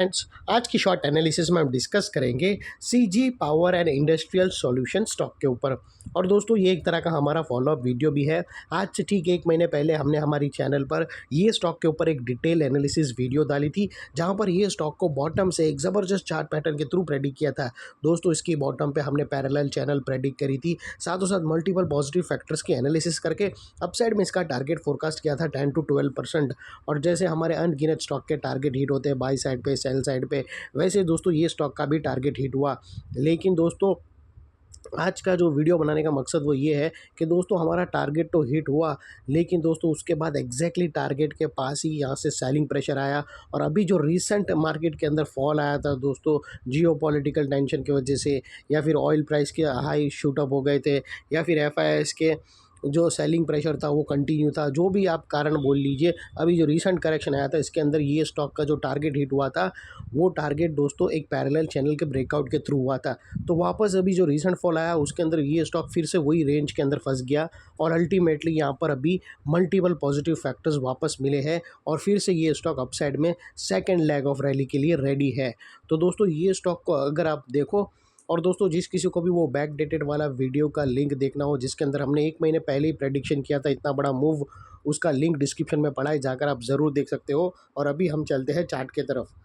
Friends, आज की short analysis में हम डिस्कस करेंगे CG power and industrial solution stock के ऊपर। और दोस्तों, ये एक तरह का हमारा फॉलोअप वीडियो भी है। आज से ठीक 1 महीने पहले हमने हमारी चैनल पर ये स्टॉक के ऊपर एक डिटेल एनालिसिस वीडियो डाली थी, जहां पर ये स्टॉक को बॉटम से एक ज़बरदस्त चार्ट पैटर्न के थ्रू प्रेडिक्ट किया था। दोस्तों, इसकी बॉटम पे हमने पैरेलल चैनल प्रेडिक्ट करी थी, साथों साथ मल्टीपल पॉजिटिव फैक्टर्स की एनालिसिस करके अपसाइड में इसका टारगेट फोरकास्ट किया था 10 to 12%। और जैसे हमारे अनगिनत स्टॉक के टारगेट हिट होते हैं बाई साइड पे, सेल साइड पे, वैसे दोस्तों ये स्टॉक का भी टारगेट हिट हुआ। लेकिन दोस्तों, आज का जो वीडियो बनाने का मकसद वो ये है कि दोस्तों हमारा टारगेट तो हिट हुआ, लेकिन दोस्तों उसके बाद एग्जैक्टली टारगेट के पास ही यहाँ से सेलिंग प्रेशर आया। और अभी जो रीसेंट मार्केट के अंदर फॉल आया था दोस्तों, जियो पॉलिटिकल टेंशन की वजह से, या फिर ऑयल प्राइस के हाई शूट अप हो गए थे, या फिर एफआईआईएस के जो सेलिंग प्रेशर था वो कंटिन्यू था, जो भी आप कारण बोल लीजिए, अभी जो रीसेंट करेक्शन आया था इसके अंदर ये स्टॉक का जो टारगेट हिट हुआ था, वो टारगेट दोस्तों एक पैरेलल चैनल के ब्रेकआउट के थ्रू हुआ था। तो वापस अभी जो रीसेंट फॉल आया उसके अंदर ये स्टॉक फिर से वही रेंज के अंदर फंस गया, और अल्टीमेटली यहाँ पर अभी मल्टीपल पॉजिटिव फैक्टर्स वापस मिले हैं, और फिर से ये स्टॉक अपसाइड में सेकेंड लेग ऑफ रैली के लिए रेडी है। तो दोस्तों, ये स्टॉक को अगर आप देखो, और दोस्तों जिस किसी को भी वो बैक डेटेड वाला वीडियो का लिंक देखना हो, जिसके अंदर हमने 1 महीने पहले ही प्रेडिक्शन किया था इतना बड़ा मूव, उसका लिंक डिस्क्रिप्शन में पड़ा है, जाकर आप ज़रूर देख सकते हो। और अभी हम चलते हैं चार्ट की तरफ।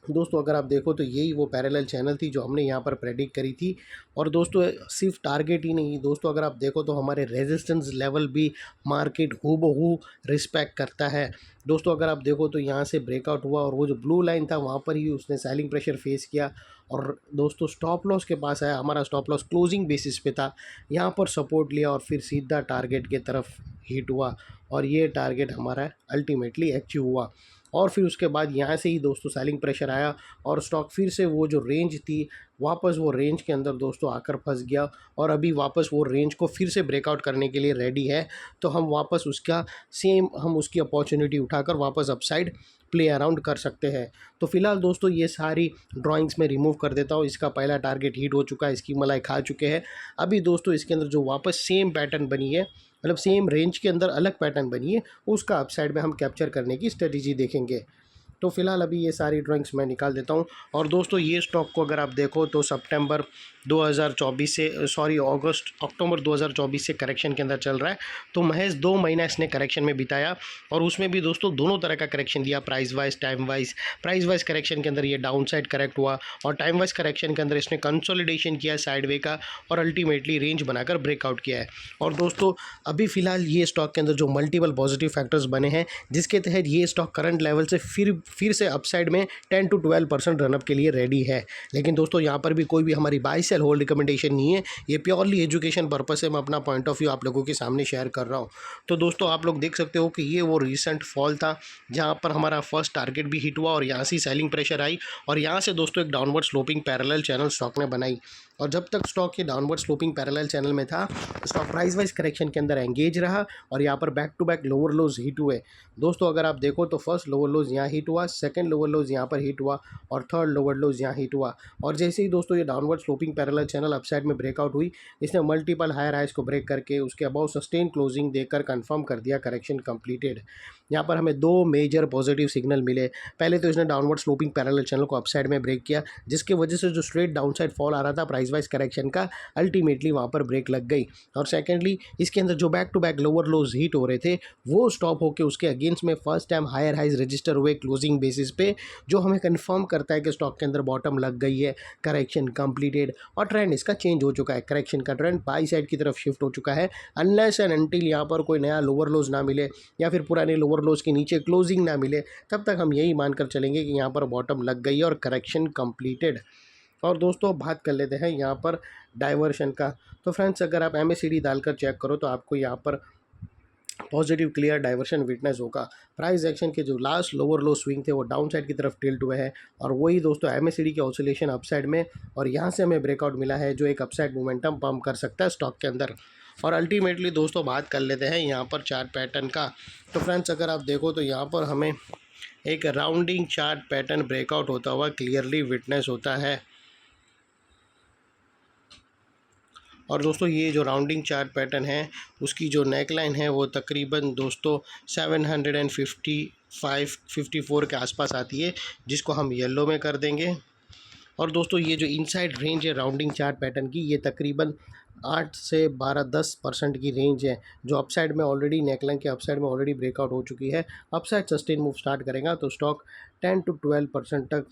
दोस्तों, अगर आप देखो तो यही वो पैरेलल चैनल थी जो हमने यहाँ पर प्रेडिक्ट करी थी। और दोस्तों, सिर्फ टारगेट ही नहीं दोस्तों, अगर आप देखो तो हमारे रेजिस्टेंस लेवल भी मार्केट हूबहू रिस्पेक्ट करता है। दोस्तों, अगर आप देखो तो यहाँ से ब्रेकआउट हुआ, और वो जो ब्लू लाइन था वहाँ पर ही उसने सेलिंग प्रेशर फेस किया। और दोस्तों, स्टॉप लॉस के पास आया, हमारा स्टॉप लॉस क्लोजिंग बेसिस पे था, यहाँ पर सपोर्ट लिया और फिर सीधा टारगेट के तरफ हिट हुआ, और ये टारगेट हमारा अल्टीमेटली अचीव हुआ। और फिर उसके बाद यहाँ से ही दोस्तों सेलिंग प्रेशर आया, और स्टॉक फिर से वो जो रेंज थी वापस वो रेंज के अंदर दोस्तों आकर फंस गया, और अभी वापस वो रेंज को फिर से ब्रेकआउट करने के लिए रेडी है। तो हम वापस उसका हम उसकी अपॉर्चुनिटी उठाकर वापस अपसाइड प्ले अराउंड कर सकते हैं। तो फिलहाल दोस्तों, ये सारी ड्राइंग्स में रिमूव कर देता हूँ। इसका पहला टारगेट हिट हो चुका है, इसकी मलाई खा चुके हैं। अभी दोस्तों इसके अंदर जो वापस सेम पैटर्न बनी है, मतलब सेम रेंज के अंदर अलग पैटर्न बनी है, उसका अपसाइड में हम कैप्चर करने की स्ट्रेटजी देखेंगे। तो फिलहाल अभी ये सारी ड्राइंग्स मैं निकाल देता हूँ। और दोस्तों, ये स्टॉक को अगर आप देखो तो सितंबर 2024 से अक्टूबर 2024 से करेक्शन के अंदर चल रहा है। तो महज 2 महीना इसने करेक्शन में बिताया, और उसमें भी दोस्तों दोनों तरह का करेक्शन दिया, price wise, time wise. Price wise correction के अंदर ये डाउन साइड करेक्ट हुआ, और टाइम वाइज करेक्शन के अंदर इसने कंसोलिडेशन किया साइडवे का, और अल्टीमेटली रेंज बनाकर ब्रेकआउट किया है। और दोस्तों, अभी फ़िलहाल ये स्टॉक के अंदर जो मल्टीपल पॉजिटिव फैक्टर्स बने हैं, जिसके तहत ये स्टॉक करंट लेवल से फिर से अपसाइड में 10 to 12% रनअप के लिए रेडी है। लेकिन दोस्तों, यहाँ पर भी कोई भी हमारी बाई सेल होल्ड रिकमेंडेशन नहीं है, ये प्योरली एजुकेशन पर्पस से मैं अपना पॉइंट ऑफ व्यू आप लोगों के सामने शेयर कर रहा हूँ। तो दोस्तों, आप लोग देख सकते हो कि ये वो रिसेंट फॉल था जहाँ पर हमारा फर्स्ट टारगेट भी हिट हुआ, और यहाँ से सेलिंग प्रेशर आई, और यहाँ से दोस्तों एक downward sloping parallel channel stock ने बनाई। और जब तक स्टॉक ये डाउनवर्ड स्लोपिंग पैरेलल चैनल में था, स्टॉक प्राइस वाइज करेक्शन के अंदर एंगेज रहा, और यहाँ पर back to back lower lows hit हुए। दोस्तों, अगर आप देखो तो फर्स्ट लोअर लोज यहाँ हिट हुआ, सेकंड लोअर लोज यहाँ पर हिट हुआ, और थर्ड लोअर लोज यहाँ हिट हुआ। और जैसे ही दोस्तों ये downward sloping parallel channel upside में ब्रेकआउट हुई, इसने मल्टीपल हायर हाइज को ब्रेक करके उसके अबाउ सस्टेन क्लोजिंग देकर कंफर्म कर दिया करेक्शन कंप्लीटेड। यहाँ पर हमें 2 मेजर पॉजिटिव सिग्नल मिले। पहले तो इसने डाउनवर्ड स्लोपिंग पैरेलल चैनल को अपसाइड में ब्रेक किया, जिसकी वजह से जो स्ट्रेट डाउनसाइड फॉल आ रहा था प्राइस वाइज करेक्शन का, अल्टीमेटली वहाँ पर ब्रेक लग गई। और सेकेंडली, इसके अंदर जो back to back lower lows hit हो रहे थे वो स्टॉप होकर उसके अगेंस्ट में first time higher highs register हुए क्लोजिंग बेसिस पे, जो हमें कंफर्म करता है कि स्टॉक के अंदर बॉटम लग गई है, करेक्शन कंप्लीटेड, और ट्रेंड इसका चेंज हो चुका है। करेक्शन का ट्रेंड बाई साइड की तरफ शिफ्ट हो चुका है। अनलेस एंड अनटिल यहाँ पर कोई नया लोअर लोज ना मिले, या फिर पुराने लोअर लोज के नीचे क्लोजिंग ना मिले, तब तक हम यही मानकर चलेंगे कि यहाँ पर बॉटम लग गई है और करेक्शन कंप्लीटेड। और दोस्तों, बात कर लेते हैं यहाँ पर डाइवर्शन का। तो फ्रेंड्स, अगर आप MACD डालकर चेक करो तो आपको यहाँ पर पॉजिटिव क्लियर डाइवर्शन विटनेस होगा। प्राइस एक्शन के जो लास्ट लोअर लो स्विंग थे वो डाउन साइड की तरफ टिल्ट हुए हैं, और वही दोस्तों MACD के ऑसिलेशन अपसाइड में, और यहाँ से हमें ब्रेकआउट मिला है जो एक अपसाइड मोमेंटम पंप कर सकता है स्टॉक के अंदर। और अल्टीमेटली दोस्तों, बात कर लेते हैं यहाँ पर चार्ट पैटर्न का। तो फ्रेंड्स, अगर आप देखो तो यहाँ पर हमें एक राउंडिंग चार्ट पैटर्न ब्रेकआउट होता हुआ क्लियरली विटनेस होता है। और दोस्तों, ये जो राउंडिंग चार्ट पैटर्न है उसकी जो नेकलाइन है वो तकरीबन दोस्तों 750 554 के आसपास आती है, जिसको हम येलो में कर देंगे। और दोस्तों ये जो इनसाइड रेंज है राउंडिंग चार्ट पैटर्न की, ये तकरीबन 8 से 12-10% की रेंज है, जो अपसाइड में ऑलरेडी नेकलाइन के अपसाइड में ऑलरेडी ब्रेकआउट हो चुकी है। अपसाइड सस्टेन मूव स्टार्ट करेगा तो स्टॉक 10 to 12% तक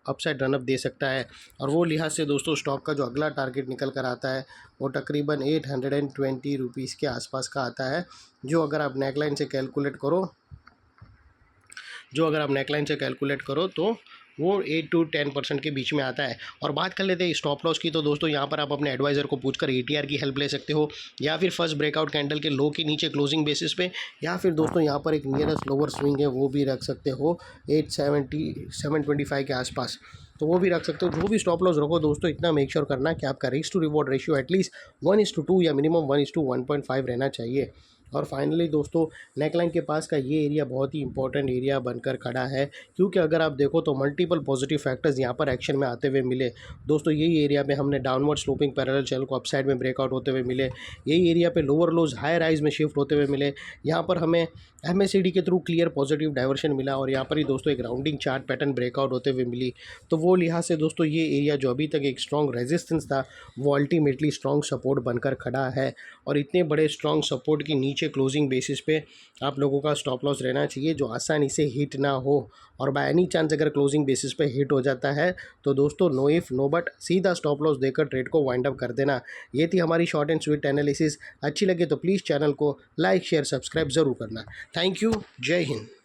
अपसाइड रनअप दे सकता है। और वो लिहाज से दोस्तों स्टॉक का जो अगला टारगेट निकल कर आता है वो तकरीबन 820 रुपीज़ के आसपास का आता है, जो अगर आप नेकलाइन से कैलकुलेट करो तो वो 8 to 10% के बीच में आता है। और बात कर लेते हैं स्टॉप लॉस की, तो दोस्तों यहाँ पर आप अपने एडवाइज़र को पूछकर ATR की हेल्प ले सकते हो, या फिर फर्स्ट ब्रेकआउट कैंडल के लो के नीचे क्लोजिंग बेसिस पे, या फिर दोस्तों यहाँ पर एक नियरेस्ट लोअर स्विंग है वो भी रख सकते हो 725 के आसपास, तो वो भी रख सकते हो। जो भी स्टॉप लॉस रखो दोस्तों, इतना मेक श्योर करना कि आपका risk to reward ratio at least 1:2 या मिनिमम 1:1.5 रहना चाहिए। और फाइनली दोस्तों नेकलाइन के पास का ये एरिया बहुत ही इंपॉर्टेंट एरिया बनकर खड़ा है, क्योंकि अगर आप देखो तो मल्टीपल पॉजिटिव फैक्टर्स यहाँ पर एक्शन में आते हुए मिले। दोस्तों यही एरिया पे हमने डाउनवर्ड स्लोपिंग पैरेलल चैनल को अपसाइड में ब्रेकआउट होते हुए मिले, यही एरिया पे लोअर लोज हायर हाइज में शिफ्ट होते हुए मिले, यहाँ पर हमें MACD के थ्रू क्लियर पॉजिटिव डाइवर्शन मिला, और यहाँ पर ही दोस्तों एक राउंडिंग चार्ट पैटर्न ब्रेकआउट होते हुए मिली। तो वो लिहाज से दोस्तों ये एरिया जो अभी तक एक स्ट्रॉन्ग रेजिस्टेंस था, वो अल्टीमेटली स्ट्रॉन्ग सपोर्ट बनकर खड़ा है। और इतने बड़े स्ट्रॉन्ग सपोर्ट की नीचे क्लोजिंग बेसिस पे आप लोगों का स्टॉप लॉस रहना चाहिए, जो आसानी से हिट ना हो। और बाय एनी चांस अगर क्लोजिंग बेसिस पे हिट हो जाता है तो दोस्तों नो इफ़ नो बट सीधा स्टॉप लॉस देकर ट्रेड को वाइंड अप कर देना। ये थी हमारी शॉर्ट एंड स्वीट एनालिसिस। अच्छी लगे तो प्लीज़ चैनल को लाइक शेयर सब्सक्राइब ज़रूर करना। Thank you. जय हिंद।